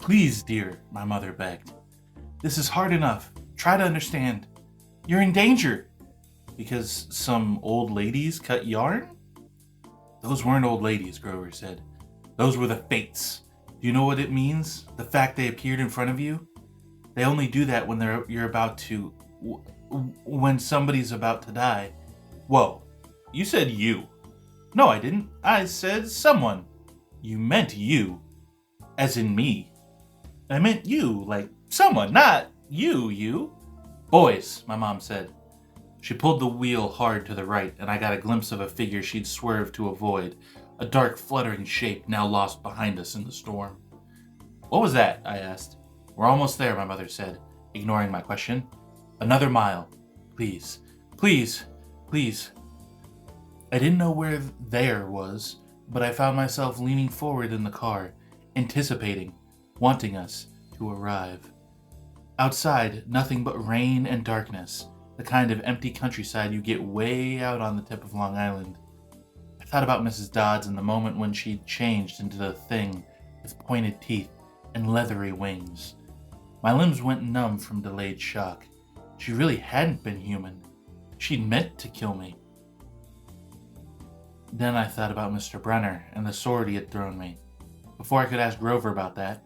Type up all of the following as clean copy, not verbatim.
Please, dear, my mother begged. This is hard enough. Try to understand. You're in danger. Because some old ladies cut yarn? Those weren't old ladies, Grover said. Those were the fates. Do you know what it means? The fact they appeared in front of you? They only do that when when somebody's about to die. Whoa, you said you. No, I didn't. I said someone. You meant you. As in me. I meant you, like someone, not you. Boys, my mom said. She pulled the wheel hard to the right, and I got a glimpse of a figure she'd swerved to avoid, a dark, fluttering shape now lost behind us in the storm. What was that? I asked. We're almost there, my mother said, ignoring my question. Another mile. Please. I didn't know where there was, but I found myself leaning forward in the car, anticipating, wanting us to arrive. Outside, nothing but rain and darkness, the kind of empty countryside you get way out on the tip of Long Island. I thought about Mrs. Dodds and the moment when she'd changed into the thing with pointed teeth and leathery wings. My limbs went numb from delayed shock. She really hadn't been human. She'd meant to kill me. Then I thought about Mr. Brenner and the sword he had thrown me. Before I could ask Grover about that,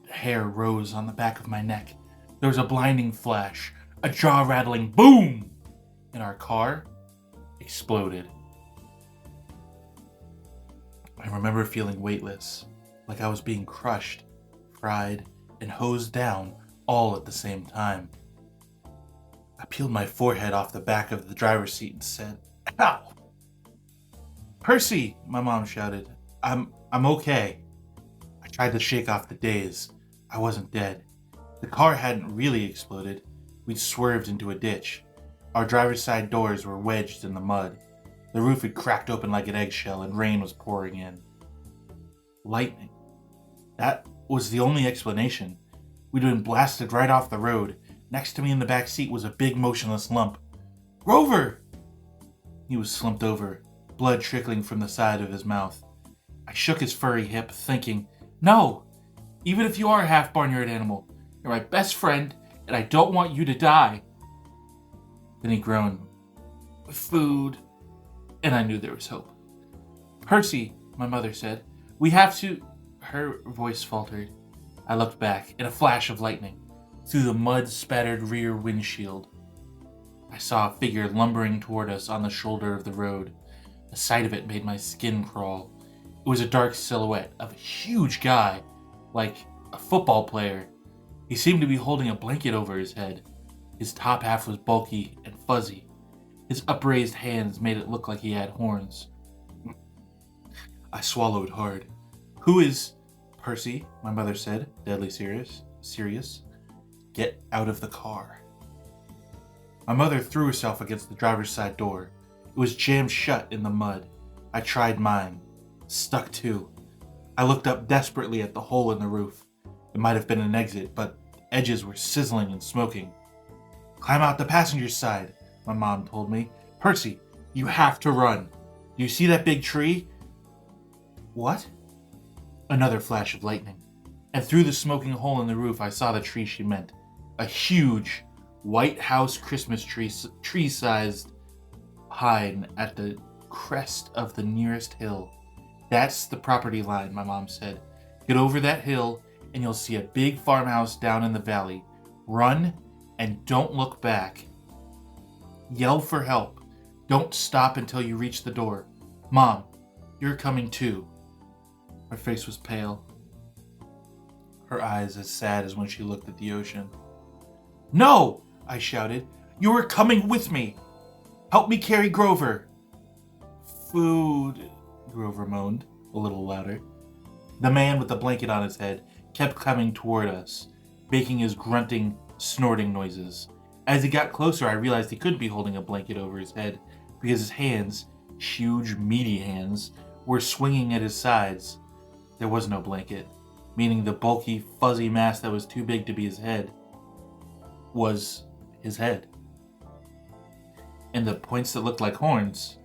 the hair rose on the back of my neck. There was a blinding flash, a jaw-rattling boom, and our car exploded. I remember feeling weightless, like I was being crushed, fried, and hosed down all at the same time. I peeled my forehead off the back of the driver's seat and said, "Ow!" "Percy!" my mom shouted. I'm okay." I tried to shake off the daze. I wasn't dead. The car hadn't really exploded. We'd swerved into a ditch. Our driver's side doors were wedged in the mud. The roof had cracked open like an eggshell and rain was pouring in. Lightning. That was the only explanation. We'd been blasted right off the road. Next to me in the back seat was a big motionless lump. "Grover!" He was slumped over, blood trickling from the side of his mouth. I shook his furry hip, thinking, "No! Even if you are a half-barnyard animal, you're my best friend, and I don't want you to die." Then he groaned, "Food," and I knew there was hope. "Percy," my mother said, "we have to..." Her voice faltered. I looked back, in a flash of lightning, through the mud-spattered rear windshield. I saw a figure lumbering toward us on the shoulder of the road. The sight of it made my skin crawl. It was a dark silhouette of a huge guy, like a football player. He seemed to be holding a blanket over his head. His top half was bulky and fuzzy. His upraised hands made it look like he had horns. I swallowed hard. "Who is..." "Percy," my mother said, deadly serious. "Get out of the car." My mother threw herself against the driver's side door. It was jammed shut in the mud. I tried mine. Stuck too. I looked up desperately at the hole in the roof. It might have been an exit, but the edges were sizzling and smoking. "Climb out the passenger's side," my mom told me. "Percy, you have to run. Do you see that big tree?" "What?" Another flash of lightning. And through the smoking hole in the roof, I saw the tree she meant. A huge, White House Christmas tree-sized pine at the crest of the nearest hill. "That's the property line," my mom said. "Get over that hill, and you'll see a big farmhouse down in the valley. Run, and don't look back. Yell for help. Don't stop until you reach the door. Mom, you're coming too." Her face was pale. Her eyes as sad as when she looked at the ocean. "No!" I shouted. "You are coming with me! Help me carry Grover!" "Food," Grover moaned, a little louder. The man with the blanket on his head kept coming toward us, making his grunting, snorting noises. As he got closer, I realized he couldn't be holding a blanket over his head because his hands, huge, meaty hands, were swinging at his sides. There was no blanket, meaning the bulky, fuzzy mass that was too big to be his head was his head. And the points that looked like horns.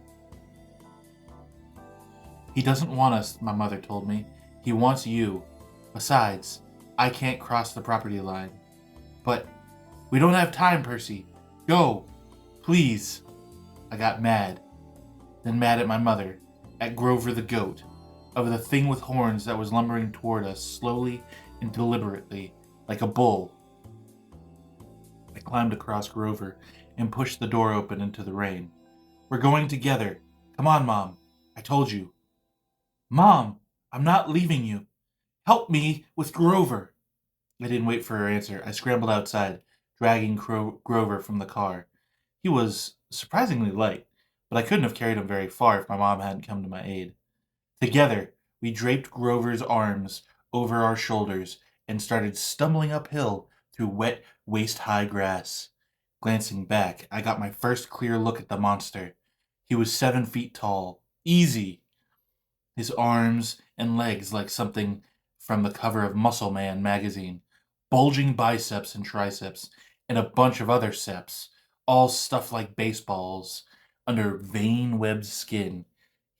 "He doesn't want us," my mother told me. "He wants you. Besides, I can't cross the property line. But we don't have time, Percy. Go, please. I got mad, then mad at my mother, at Grover the goat, of the thing with horns that was lumbering toward us slowly and deliberately, like a bull. I climbed across Grover and pushed the door open into the rain. We're going together. Come on, Mom. I told you. Mom, I'm not leaving you. Help me with Grover. I didn't wait for her answer. I scrambled outside, dragging Grover from the car. He was surprisingly light, but I couldn't have carried him very far if my mom hadn't come to my aid. Together, we draped Grover's arms over our shoulders and started stumbling uphill through wet, waist-high grass. Glancing back, I got my first clear look at the monster. He was 7 feet tall. Easy! His arms and legs like something from the cover of Muscle Man magazine. Bulging biceps and triceps, and a bunch of other seps, all stuffed like baseballs under vein-webbed skin.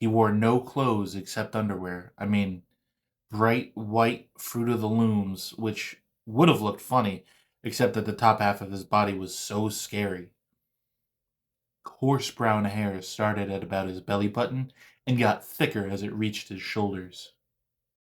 He wore no clothes except underwear. I mean, bright white Fruit of the Looms, which would have looked funny, except that the top half of his body was so scary. Coarse brown hair started at about his belly button and got thicker as it reached his shoulders.